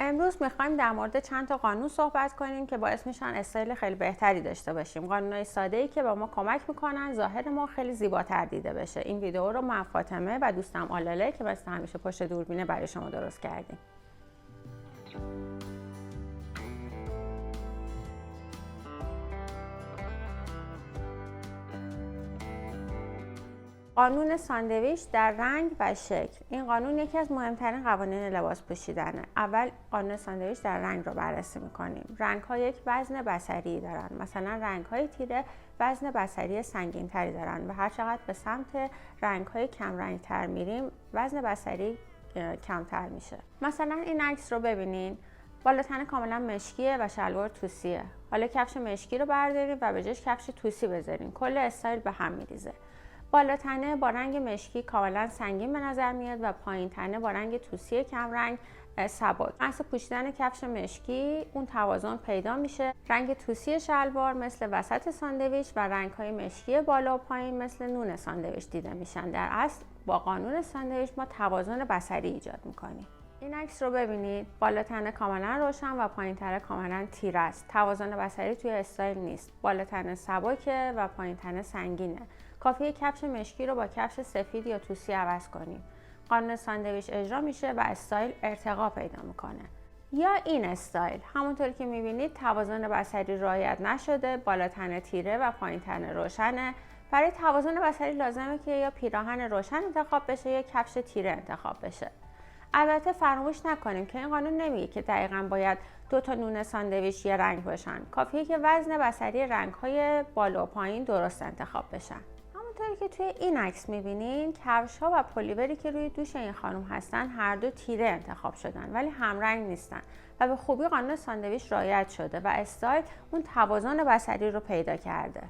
امروز میخوایم در مورد چند تا قانون صحبت کنیم که باعث میشن استایل خیلی بهتری داشته باشیم. قانونای ساده‌ای که به ما کمک میکنن ظاهر ما خیلی زیباتر دیده بشه. این ویدیو رو من فاطمه و دوستم آلاله که مثل همیشه پشت دوربینه برای شما درست کردیم. قانون ساندویچ در رنگ و شکل. این قانون یکی از مهمترین قوانین لباس پوشیدنه. اول قانون ساندویچ در رنگ رو بررسی میکنیم. رنگ ها یک وزن بصری دارن. مثلا رنگ های تیره وزن بصری سنگین تری دارن و هر چقدر به سمت رنگ های کم رنگ تر میریم وزن بصری کمتر میشه. مثلا این عکس رو ببینین. بالا تنه کاملا مشکیه و شلوار توسیه. حالا کفش مشکی رو برداریم و به جاش کفش توسی بذاریم. کل استایل به هم میریزه. بالا تنه با رنگ مشکی کاملا سنگین به نظر میاد و پایین تنه با رنگ توسی کم رنگ سبک. اصل پوشیدن کفش مشکی اون توازن پیدا میشه. رنگ توسی شلوار مثل وسط ساندویچ و رنگ های مشکی بالا و پایین مثل نون ساندویچ دیده میشن. در اصل با قانون ساندویچ ما توازن بصری ایجاد میکنیم. این عکس رو ببینید. بالا تنه کاملا روشن و پایین تنه کاملا تیره است. توازن بصری توی استایل نیست. بالا تنه سبکه و پایین تنه سنگینه. کافیه کفش مشکی رو با کفش سفید یا توسی عوض کنیم. قانون ساندویچ اجرا میشه و استایل ارتقا پیدا میکنه. یا این استایل همونطور که میبینید توازن بصری رعایت نشده. بالا تنه تیره و پایین تنه روشنه. برای توازن بصری لازمه که یا پیراهن روشن انتخاب بشه یا کفش تیره انتخاب بشه. البته فراموش نکنیم که این قانون نمیگه که دقیقاً باید دو تا نون ساندویچ یه رنگ باشن. کافیه که وزن بصری رنگ‌های بالا و پایین درست انتخاب بشن. همونطوری که توی این عکس می‌بینین کفش‌ها و پلیوری که روی دوش این خانم هستن هر دو تیره انتخاب شدن ولی همرنگ نیستن و به خوبی قانون ساندویچ رعایت شده و استایل اون توازن بصری رو پیدا کرده.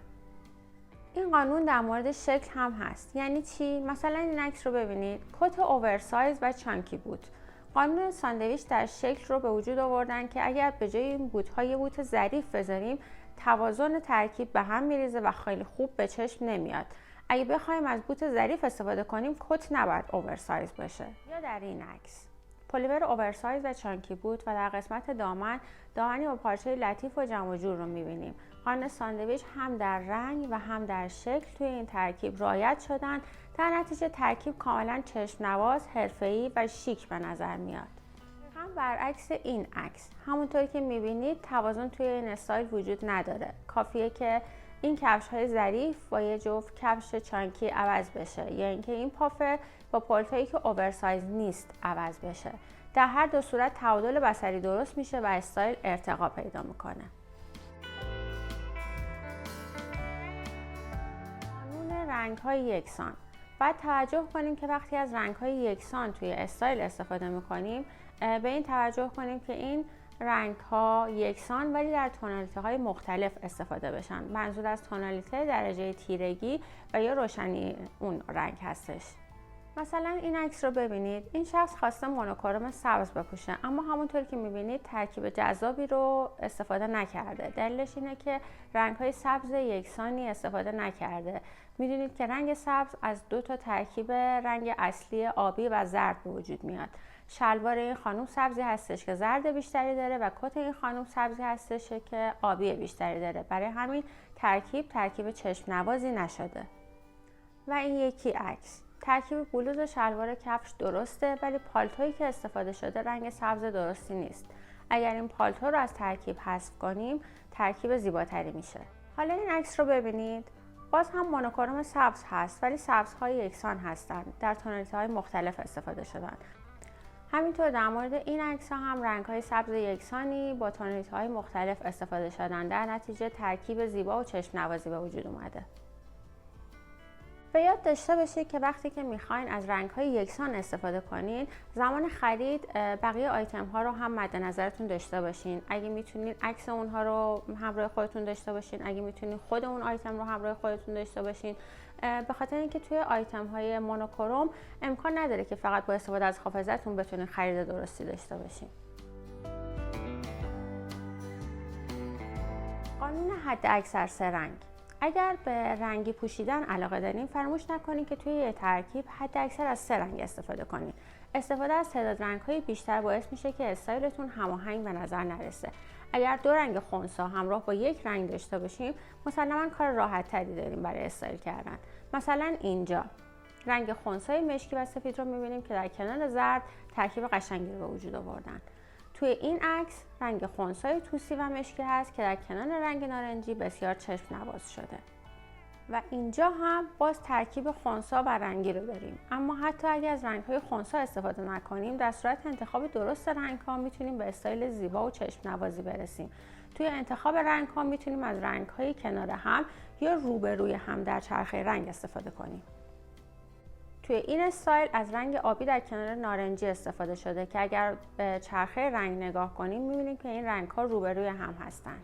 این قانون در مورد شکل هم هست. یعنی چی؟ مثلا این عکس رو ببینید. کت اوورسایز و چانکی بوت. قانون ساندویچ در شکل رو به وجود آوردن که اگر به جای این بوت‌ها یه بوت ظریف بذاریم توازن ترکیب به هم میریزه و خیلی خوب به چشم نمیاد. اگه بخوایم از بوت ظریف استفاده کنیم کت نباید اوورسایز باشه. یا در این عکس پلیور اوورسایز و چانکی بوت و در قسمت دامنی با پارچه لطیف و جمع و جور رو می‌بینیم. قانون ساندویچ هم در رنگ و هم در شکل توی این ترکیب رعایت شدن. در نتیجه ترکیب کاملا چشم نواز، حرفه‌ای و شیک به نظر میاد. هم برعکس این عکس همونطوری که می‌بینید توازن توی این استایل وجود نداره. کافیه که این کفش‌های ظریف با یه جفت کفش چانکی عوض بشه یا اینکه این پافه با پالتویی که اوورسایز نیست عوض بشه. در هر دو صورت تعادل بصری درست میشه و استایل ارتقا پیدا میکنه. قانون رنگ‌های یکسان. باید توجه کنیم که وقتی از رنگ‌های یکسان توی استایل استفاده میکنیم به این توجه کنیم که این رنگ‌ها یکسان ولی در تونالیته‌های مختلف استفاده بشن. منظور از تونالیته درجه تیرگی و یا روشنی اون رنگ هستش. مثلا این عکس رو ببینید. این شخص خواسته مونوکروم سبز بپوشه اما همونطور که می‌بینید ترکیب جذابی رو استفاده نکرده. دلیلش اینه که رنگ‌های سبز یکسانی استفاده نکرده. می‌دونید که رنگ سبز از دو تا ترکیب رنگ اصلی آبی و زرد به وجود میاد. شلوار این خانم سبزی هستش که زرد بیشتری داره و کت این خانم سبزی هستش که آبی بیشتری داره. برای همین ترکیب چشم نوازی نشده. و این یکی عکس. ترکیب بلوز و شلوار کفش درسته ولی پالتویی که استفاده شده رنگ سبز درستی نیست. اگر این پالتو رو از ترکیب حذف کنیم ترکیب زیباتری میشه. حالا این عکس رو ببینید. باز هم مونوکروم سبز هست ولی سبزهای یکسان هستند. در تونالیته‌های مختلف استفاده شدن. همینطور در مورد این عکس هم رنگ‌های سبز یکسانی با تونالیته‌های مختلف استفاده شدن. در نتیجه ترکیب زیبا و چشم نوازی به وجود اومده. به یاد داشته باشید که وقتی که میخواین از رنگ‌های یکسان استفاده کنین زمان خرید بقیه آیتم‌ها رو هم مد نظرتون داشته باشین. اگه میتونین عکس اونها رو همراه خودتون داشته باشین، اگه میتونین خود اون آیتم رو همراه خودتون داشته باشین، به خاطر اینکه توی آیتم‌های مونوکروم امکان نداره که فقط با استفاده از حافظتون بتونین خرید درستی داشته باشین. قانون حد اکثر 3 رنگ. اگر به رنگی پوشیدن علاقه دارین فراموش نکنین که توی یه ترکیب حد اکثر از 3 رنگ استفاده کنین. استفاده از تعداد رنگ‌های بیشتر باعث میشه که استایلتون هماهنگ به نظر نرسه. اگر 2 رنگ خنثی همراه با یک رنگ داشته باشیم، مسلماً کار راحت‌تری داریم برای استایل کردن. مثلا اینجا رنگ خنثی مشکی و سفید رو می‌بینیم که در کنار زرد ترکیب قشنگی رو به وجود آوردن. توی این عکس رنگ خنثی توسی و مشکی هست که در کنار رنگ نارنجی بسیار چشم نواز شده. و اینجا هم باز ترکیب خنثی و رنگی رو داریم. اما حتی اگر از رنگ‌های خنثی استفاده نکنیم، در صورت انتخاب درست رنگ‌ها میتونیم به استایل زیبا و چشم نوازی برسیم. توی انتخاب رنگ‌ها میتونیم از رنگ‌های کنار هم یا روبروی هم در چرخه رنگ استفاده کنیم. توی این استایل از رنگ آبی در کنار نارنجی استفاده شده که اگر به چرخه رنگ نگاه کنیم می‌بینیم که این رنگ‌ها روبروی هم هستند.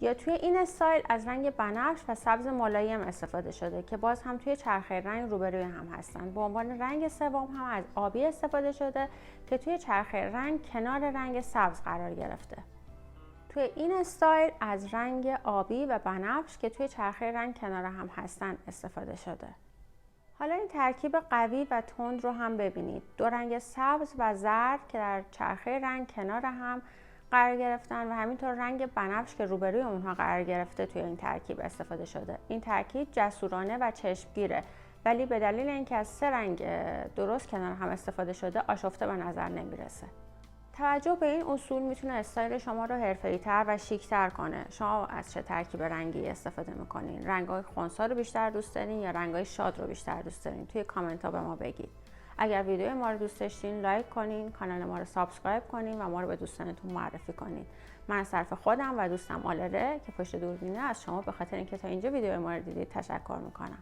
یا توی این استایل از رنگ بنفش و سبز ملایم استفاده شده که باز هم توی چرخه رنگ روبروی هم هستند. به عنوان رنگ سوم هم از آبی استفاده شده که توی چرخه رنگ کنار رنگ سبز قرار گرفته. توی این استایل از رنگ آبی و بنفش که توی چرخه رنگ کنار هم هستند استفاده شده. حالا این ترکیب قوی و تند رو هم ببینید. 2 رنگ سبز و زرد که در چرخه رنگ کنار هم قرار گرفتن و همینطور رنگ بنفش که روبروی اونها قرار گرفته توی این ترکیب استفاده شده. این ترکیب جسورانه و چشمگیره، ولی به دلیل اینکه از 3 رنگ درست کنار هم استفاده شده آشفته به نظر نمیرسه. توجه به این اصول میتونه استایل شما رو حرفه‌ای‌تر و شیک‌تر کنه. شما از چه ترکیب رنگی استفاده میکنین؟ رنگ‌های خنثی رو بیشتر دوست دارین یا رنگ‌های شاد رو بیشتر دوست دارین؟ توی کامنت ها به ما بگید. اگر ویدیو ما رو دوست داشتین لایک کنین، کانال ما رو سابسکرایب کنین و ما رو به دوستانتون معرفی کنین. من از طرف خودم و دوستم آلره که پشت دوربینه از شما به خاطر اینکه تا اینجا ویدیو ما رو دیدید تشکر میکنم.